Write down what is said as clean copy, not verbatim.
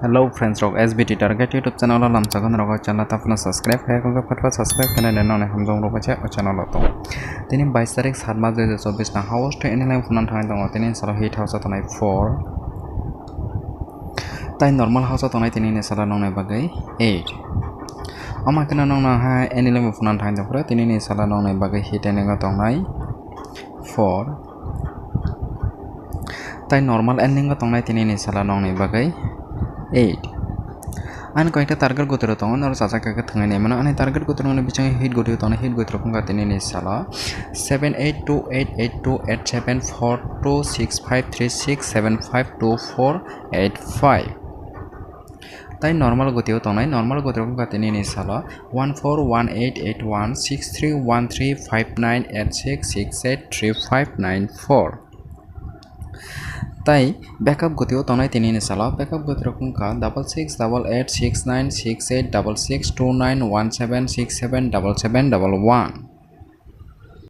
Hello friends rok SBT target YouTube channel lam chagon rok channel tapna subscribe hai kong fatwa subscribe kana ne none hamjong rok cha channel to tini 22 tarik 7 March 2024 na house to any line funan thang dong tini sala hit house tonai 4 tai normal house tonai tini ne sala nong nai bagai 8 ama kana nong na ha any line funan thang dong pura tini ne sala nong nai bagai hit ene ga tongai 4 tai normal ending ga tongai tini ne sala nong nai bagai 8 an কয়েকটা target গতির তখন আর চাচাকাকে থাঙ্গাই নেই মানে আনে target গতির মানে বিচে hit গতি তখন হিট গতির কোন গাতিনি নি সালা 78288287426536752485 তাই নরমাল গতিও তনাই নরমাল গতির কোন গাতিনি নি সালা 14188163135986683594 তাই ব্যাকআপ গতিও তনাই তিনি নে সালা ব্যাকআপ গতির কোনকা 66886968662917677711